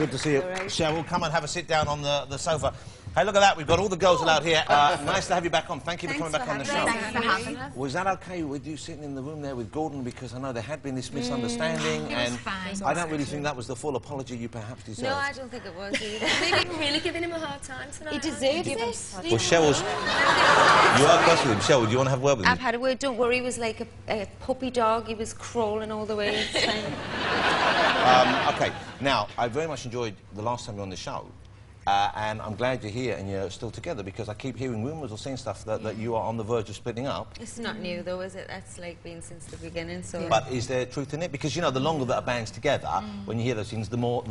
good to see you. Right. Cheryl, come and have a sit down on the sofa. Hey, look at that. We've got all the girls allowed here. Nice to have you back on. Thank you for coming back on the show. Thanks for having us. Was that okay with you sitting in the room there with Gordon? Because I know there had been this misunderstanding, and I don't really think that was the full apology you perhaps deserved. No, I don't think it was either. Maybe we're really giving him a hard time tonight. He deserves it. Well, Cheryl's... You are close with him. Cheryl, do you want to have a word with him? I've had a word. Don't worry, he was like a puppy dog. He was crawling all the way. Okay, now, I very much enjoyed the last time you were on the show. And I'm glad you're here and you're still together, because I keep hearing rumours or seeing stuff that you are on the verge of splitting up. It's not new, though, is it? That's like been since the beginning. So. But is there truth in it? Because you know, the longer that a band's together, when you hear those things, the more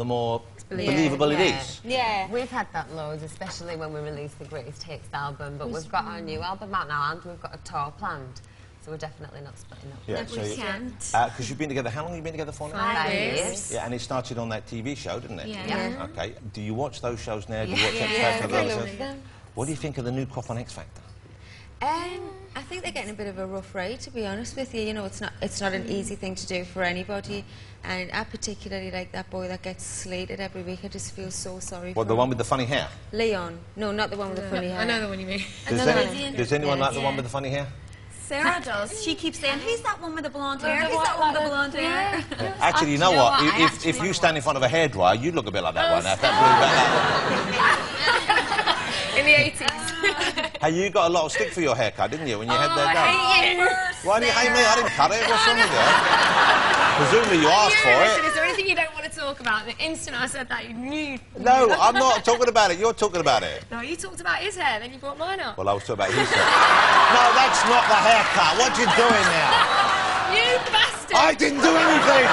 believable it is. Yeah, we've had that loads, especially when we released the Greatest Hits album. But we've got our new album out now, and we've got a tour planned. So we're definitely not splitting up. Yeah, No, so we can't. Because you've been together, how long have you been together for now? 5 years. Yeah, and it started on that TV show, didn't it? Yeah. Okay. Do you watch those shows now? Do you watch episodes? What do you think of the new crop on X Factor? I think they're getting a bit of a rough ride, to be honest with you. You know, it's not an easy thing to do for anybody, and I particularly like that boy that gets slated every week. I just feel so sorry for him. The one with the funny hair? Leon. No, not the one with the funny hair. I know the one you mean. Does anyone like the one with the funny hair? Sarah does. She keeps saying, "Who's that one with the blonde hair? Who's that one with the blonde hair?" Actually, you know what? If you stand in front of a hairdryer, you'd look a bit like that one. In the 80s. Hey, you got a lot of stick for your haircut, didn't you, when you had that done? I hate you. Why do you hate me? I didn't cut it. What's wrong with you? Presumably you asked for it. Is there anything you don't want to talk about? The instant I said that, you knew. No, I'm not talking about it. You're talking about it. No, you talked about his hair, then you brought mine up. Well, I was talking about his hair. No, that's not the haircut. What you doing now? You bastard! I didn't do anything!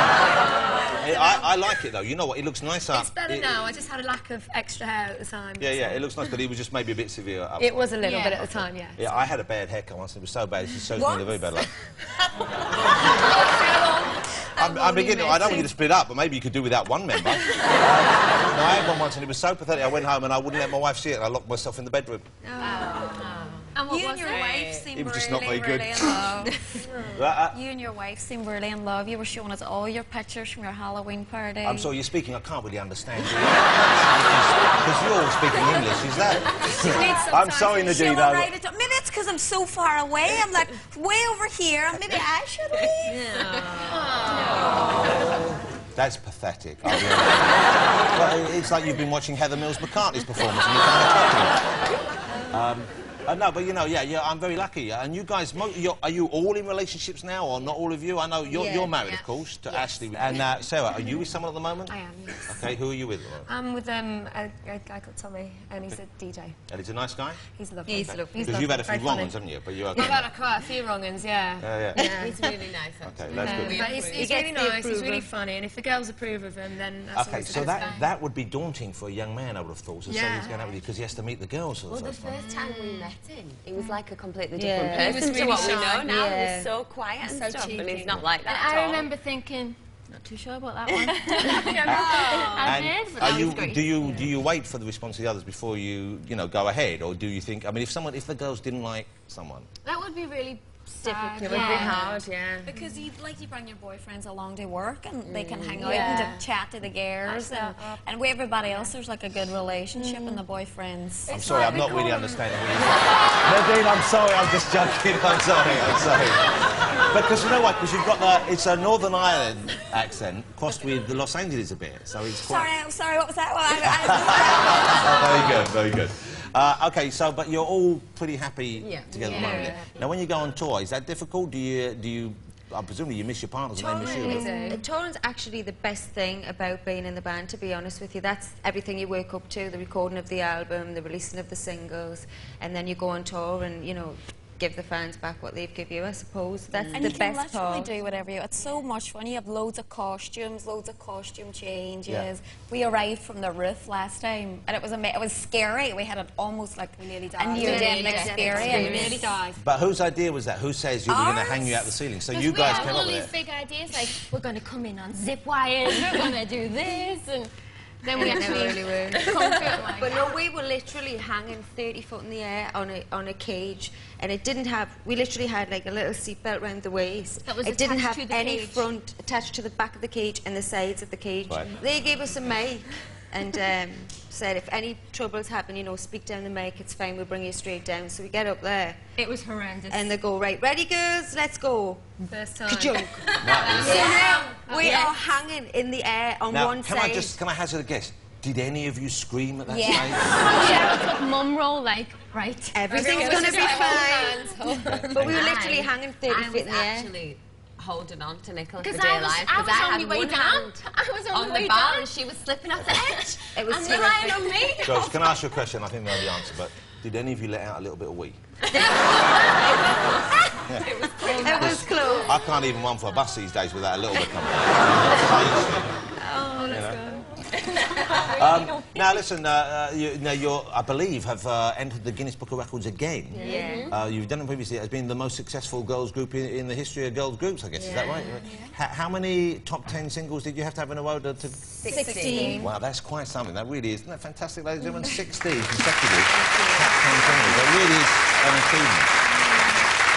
I like it, though. You know what? It looks nicer. It's better now. I just had a lack of extra hair at the time. Yeah, yeah, it looks nice, but he was just maybe a bit severe. It was a little bit at the time, yeah. Yeah, I had a bad haircut once, and it was so bad, it shows me the very bad luck. I'm beginning. I don't want you to split up, but maybe you could do without one member. No, I had one once, and it was so pathetic. I went home and I wouldn't let my wife see it, and I locked myself in the bedroom. And what You was and your wife seem It was just really, not very good. really in love. You and your wife seem really in love. You were showing us all your pictures from your Halloween party. I'm sorry, you're speaking. I can't really understand you. Because you're all speaking English, is that? I'm sorry, Nadine. Maybe it's because I'm so far away. I'm like way over here. Maybe I should leave. That's pathetic. Well, it's like you've been watching Heather Mills McCartney's performance and you can't talk. No, but you know, yeah, I'm very lucky. And you guys, are you all in relationships now, or not all of you? I know you're married, of course, to Ashley. And Sarah, are you with someone at the moment? I am, yes. Okay, who are you with? I'm with a guy called Tommy, and he's a DJ. And he's a nice guy? He's lovely. He's lovely. Because you've had a few wrong-uns, haven't you? But you're okay. I've had quite a few wrong-uns, yeah. Yeah. He's really nice, actually. Okay, that's good. But he's really nice, he's really funny, and if the girls approve of him, then that's Okay, so that would be daunting for a young man, I would have thought, to say he's going out with you, because he has to meet the girls for the first time. Well, the first time we met him, he was like a completely different He person was to really what we know shy. now. He was so quiet and So stuff, cheeky. and he's not like that And at I all. remember thinking, not too sure about that one. Do you wait for the response of the others before you go ahead, or do you think? I mean, if the girls didn't like someone, that would be really difficult. It would be hard, yeah. Because you bring your boyfriends along to work, and they can hang out and chat to the girls, and with everybody else, there's like a good relationship, and the boyfriends. I'm sorry, I'm not really understanding what you're saying. Nadine, I'm sorry, I'm just joking. I'm sorry. Because you know what? Because you've got it's a Northern Ireland accent crossed with the Los Angeles a bit, so it's quite... Sorry, what was that? Oh, very good. Okay, but you're all pretty happy together at the moment. Now, when you go on tour, is that difficult? Do you presumably you miss your partners and they miss you? Touring's actually the best thing about being in the band, to be honest with you. That's everything you work up to, the recording of the album, the releasing of the singles, and then you go on tour and, give the fans back what they've given you, I suppose. That's the best part. And you can literally do whatever you... It's so much fun. You have loads of costumes, loads of costume changes. Yeah. We arrived from the roof last time, and it was scary. We had it almost like a near-death experience. We nearly died. But whose idea was that? Who says you were going to hang you out the ceiling? So you guys came up with it. We had all these big ideas, like, we're going to come in on zip wires, we're going to do this, and... Then we never really were. But no, we were literally hanging 30 foot in the air on a cage, and it didn't have... We literally had like a little seatbelt around the waist. It didn't have any front attached to the back of the cage and the sides of the cage. Right. They gave us a mic. and said, if any troubles happen, you know, speak down the mic, it's fine, we'll bring you straight down. So we get up there. It was horrendous. And they go, right, ready, girls, let's go. First time. Ka-junk. So now we are hanging in the air on one side. Can I hazard a guess? Did any of you scream at that stage? Yeah, took mum roll, like, right. Everything's going to be fine. But we were literally hanging 30 feet in the air. Actually holding on to Nicola for Because dear I life. was on had my way one down. hand I was on on the way the bar down. and she was slipping off the edge. It was and relying on me. Girls, can I ask you a question? I think they know the answer, but did any of you let out a little bit of wee? It was close. I can't even run for a bus these days without a little bit coming out. Oh, let's go. Now, listen, you, I believe, have entered the Guinness Book of Records again. Yeah. You've done it previously. It's been the most successful girls group in the history of girls groups, I guess. Is that right? How many top 10 singles did you have to have in a row to... 16. Wow, that's quite something. That really is. Isn't that fantastic, ladies and gentlemen? 16 consecutively. Top 10 singles. That really is an achievement.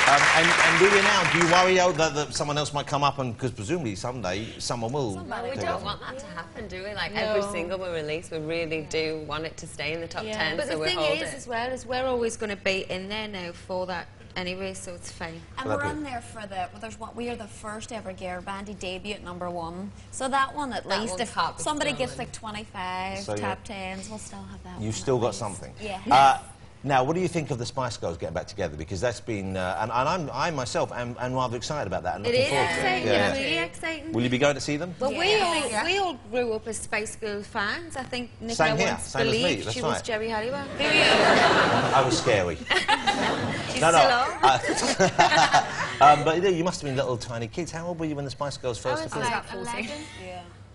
And do you now, do you worry that someone else might come up and, because presumably someday someone will... We don't want that to happen, do we? Like, every single we release, we really do want it to stay in the top 10, But so the we thing hold is, it. as well, is we're always going to be in there now for that anyway, so it's fine. And we're in there for the... we are the first ever girl band to debut at #1. So that one, at least, if somebody gets like 25 top 10s, we'll still have that one. You've still got something. Yeah. Now, what do you think of the Spice Girls getting back together? Because that's been... and I myself am rather excited about that and looking forward to it. Exciting. It's really exciting. Will you be going to see them? Well, we all grew up as Spice Girls fans. I think Nicola Same here, once same as me, believed that's she was right. Jerry Halliwell. I was scary. She's still on. But you must have been little tiny kids. How old were you when the Spice Girls first appeared? About 14.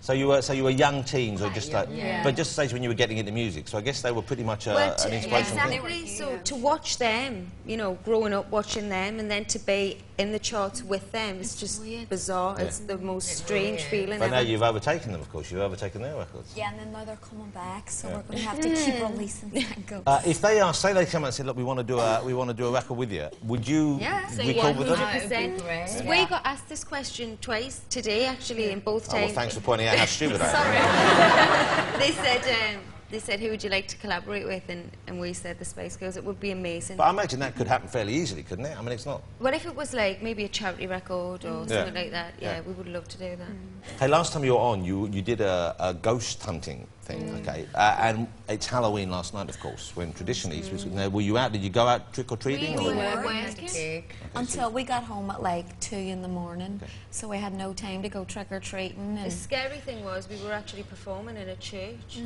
So you were young teens, or just like, but just the stage when you were getting into music. So I guess they were pretty much an inspiration. Exactly. So to watch them, you know, growing up watching them, and then to be in the charts with them, it's just bizarre. Yeah. It's the most strange feeling. But now you've overtaken them, of course. You've overtaken their records. Yeah, and then now they're coming back, so we're going to have to keep releasing singles. If they are, say they come out and say, look, we want to do a record with you, would you record with them? 100%. We got asked this question twice today, actually, in both times. Well, thanks for pointing out how stupid I am. They said, who would you like to collaborate with? And we said the Spice Girls. It would be amazing. But I imagine that could happen fairly easily, couldn't it? I mean, it's not... Well, if it was like maybe a charity record or something like that, we would love to do that. Hey, last time you were on, you did a ghost hunting thing, okay? And it's Halloween last night, of course, when traditionally... were you out? Did you go out trick-or-treating? We were working until we got home at like 2 in the morning, so we had no time to go trick-or-treating. The scary thing was we were actually performing in a church.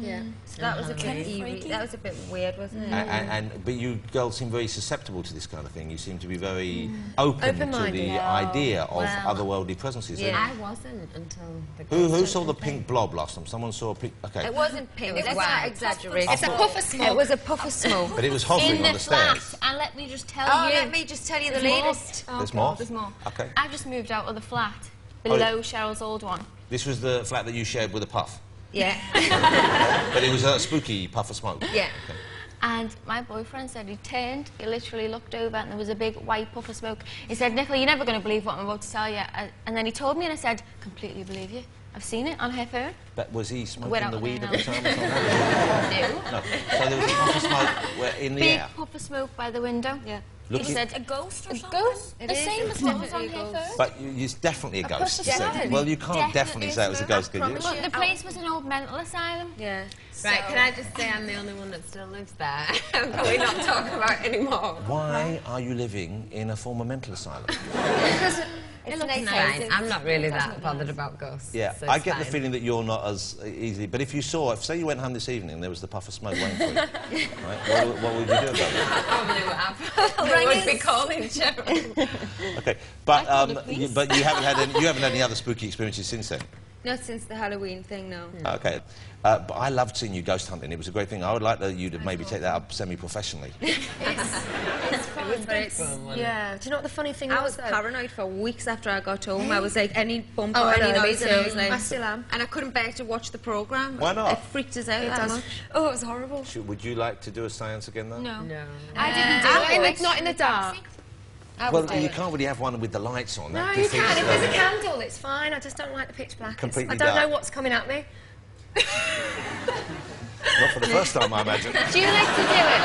So that was a bit eerie. That was a bit weird, wasn't it? But you girls seem very susceptible to this kind of thing. You seem to be very open to the idea of otherworldly presences. I wasn't until the Who saw the pink blob last time? Someone saw a pink... Okay. It wasn't pink. Let's not exaggerate. It's a puff of smoke. It was a puff of smoke. But it was hovering on the stairs. Flat, and let me just tell you... let me just tell you the latest. There's more? There's more. Okay. I've just moved out of the flat below Cheryl's old one. This was the flat that you shared with a puff? Yeah. But it was a spooky puff of smoke? Yeah. Okay. And my boyfriend said he turned, he literally looked over and there was a big white puff of smoke. He said, Nicola, you're never going to believe what I'm about to tell you. And then he told me and I said, completely believe you. I've seen it on her phone. But was he smoking Without the weed the at the time or something? No. So there was a puff of smoke in the air? Big puff of smoke by the window. Yeah. He said, a ghost or something? Ghost? The same as what was on her phone. But it's definitely a ghost. puff of smoke. Well, you can't definitely say it was a ghost, could you? Look, the place was an old mental asylum. Yeah. Right, can I just say I'm the only one that still lives there? Can we not talk about it anymore? Why are you living in a former mental asylum? Because it's nice. Fine. I'm not really that bothered about ghosts. Yeah, so I it's get the fine. feeling that you're not as easily... But if you saw... Say you went home this evening and there was the puff of smoke waiting for you, right, what would you do about it? I probably would be calling Cheryl. Okay, but you haven't had any other spooky experiences since then? Not since the Halloween thing, no. Okay. But I loved seeing you ghost hunting. It was a great thing. I would like you to maybe take that up semi-professionally. It's fun, but it's... Yeah. Do you know what the funny thing I was though? paranoid for weeks after I got home. I was like, any bump or I any know, me noise, and I too. was like... I still am. And I couldn't bear to watch the programme. Why not? It freaked us out that much. Oh, it was horrible. Would you like to do a séance again, though? No. I didn't do it. Not in the dark. Well, you can't really have one with the lights on. No, That you defeats can. If the- there's a candle, it's fine. I just don't like the pitch black. Completely I don't dark. know what's coming at me. Not for the first time, I imagine. Do you like to do it?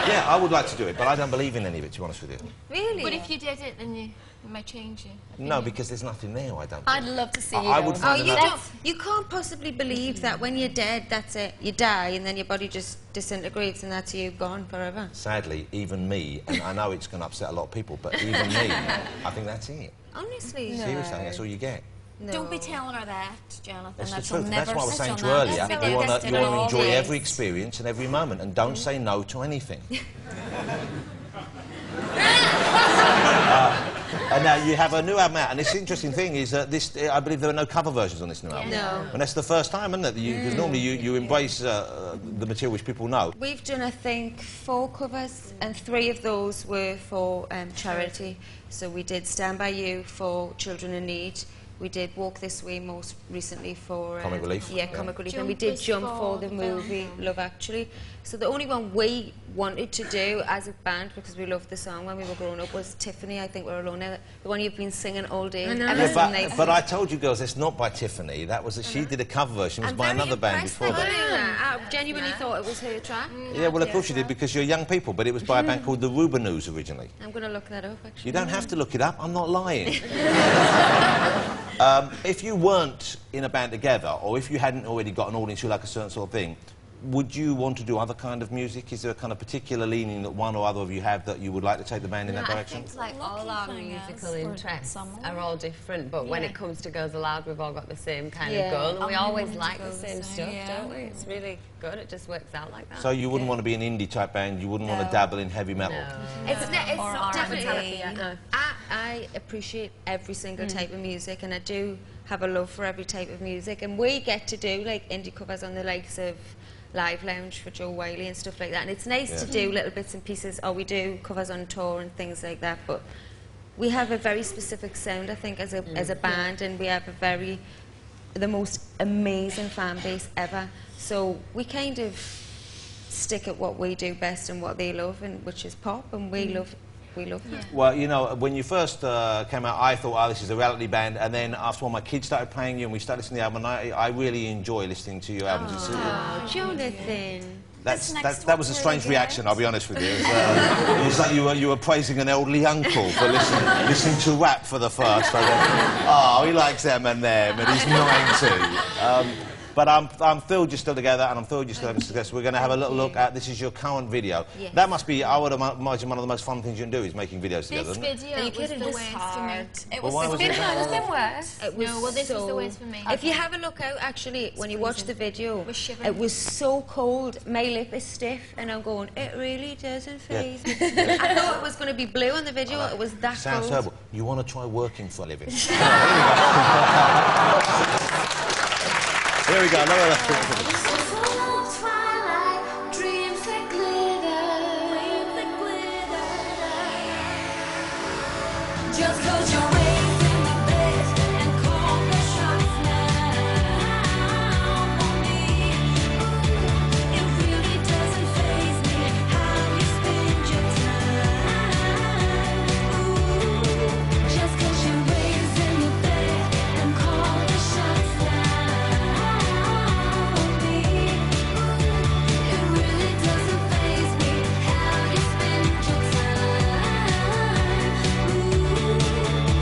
Yeah, I would like to do it, but I don't believe in any of it, to be honest with you. Really? But if you did it, then you might change your opinion. No, because there's nothing there, I don't I'd think. love to see you. I would go. Oh, find you another- don't. You can't possibly believe that when you're dead, that's it. You die, and then your body just disintegrates, and that's you gone forever. Sadly, even me, and I know it's going to upset a lot of people, but even me, I think that's it. Honestly. Seriously, that's all you get. No. Don't be telling her that, Jonathan. That's the that she'll truth. never That's what I was saying to you she'll earlier. never You get want this to in her enjoy old every age. experience and every moment, and don't say no to anything. And now you have a new album out, and this interesting thing is that this, I believe there are no cover versions on this new album. No. And that's the first time, isn't it? Because normally you embrace the material which people know. We've done, I think, 4 covers, and 3 of those were for charity. So we did Stand By You for Children in Need. We did Walk This Way most recently for... Comic Relief. Yeah, Comic Relief. And Jump we did was Jump for for the the movie film. Love Actually. So the only one we wanted to do as a band, because we loved the song when we were growing up, was Tiffany, I Think We're Alone Now. The one you've been singing all day. I know. ever Yeah, since but I told you girls, it's not by Tiffany. That was she did a cover version. It was by another band before that. I genuinely thought it was her track. Yeah, well, of course you did, because you're young people, but it was by a band called the Rubanoos originally. I'm going to look that up, actually. You don't have to look it up, I'm not lying. If you weren't in a band together, or if you hadn't already got an audience who like a certain sort of thing, would you want to do other kind of music? Is there a kind of particular leaning that one or other of you have that you would like to take the band in that I direction? think like all Lucky our thing is musical for interests someone. are all different, but when it comes to Girls Aloud, we've all got the same kind Yeah. of goal, and we I'm always wanting to like go the the same same, stuff, yeah. don't we? It's really good. It just works out like that. So you wouldn't want to be an indie type band, you wouldn't want to No. dabble in heavy metal? No. It's Or not R&B. definitely. I appreciate every single type of music, and I do have a love for every type of music. And we get to do like indie covers on the likes of Live Lounge for Joe Wiley and stuff like that. And it's nice to do little bits and pieces. Or we do covers on tour and things like that. But we have a very specific sound, I think, as a band, and we have the most amazing fan base ever. So we kind of stick at what we do best and what they love, and which is pop, and we love that. Well, you know, when you first came out, I thought, oh, this is a reality band, and then after all, my kids started playing you, and we started listening to the album, and I really enjoy listening to your albums. Jonathan. That was a strange reaction, I'll be honest with you. It was like you were praising an elderly uncle for listening to rap for the first. I went, oh, he likes them and them, and he's 90. But I'm thrilled you're still together, and I'm thrilled you're still having success. We're going to have a little look at, this is your current video. Yes. That must be, I would imagine, one of the most fun things you can do is making videos together, This isn't it? video was the worst for me. It Well, why was it it's been worse. It was No, well, this was the worst for me. If you have a look out, actually, when you watch the video, We're shivering. it was so cold. My lip is stiff, and I'm going, it really doesn't faze me. I thought it was going to be blue on the video. It was that Sounds cold. terrible. You want to try working for a living? Here we go. Lower left. Just close your eyes in the bed and call the shots now for me. It really doesn't faze me how you spend your time. Just close your eyes in the bed and call the shots now for me. It really doesn't faze me how you spend your time.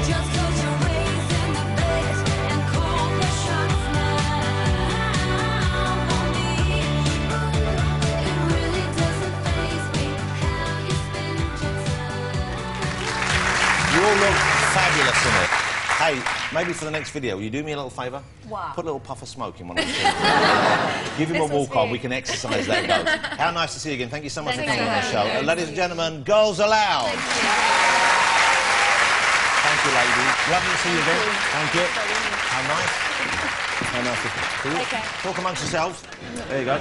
Just close your eyes in the bed and call the shots now for me. It really doesn't faze me how you spend your time. You all look fabulous in it. Hey, maybe for the next video, will you do me a little favour? What? Put a little puff of smoke in one of the Give him a walk on, we can exercise that goes. How nice to see you again. Thank you so much for coming on the show. Ladies and gentlemen, Girls Aloud. Thank you, ladies. Lovely to see you again. Thank you. How nice. How nice to see you. Okay. Talk amongst yourselves. There you go.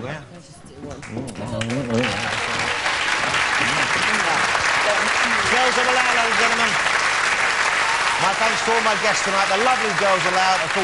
Yeah. Girls Aloud, ladies and gentlemen. My thanks to all my guests tonight, the lovely Girls Aloud, of course.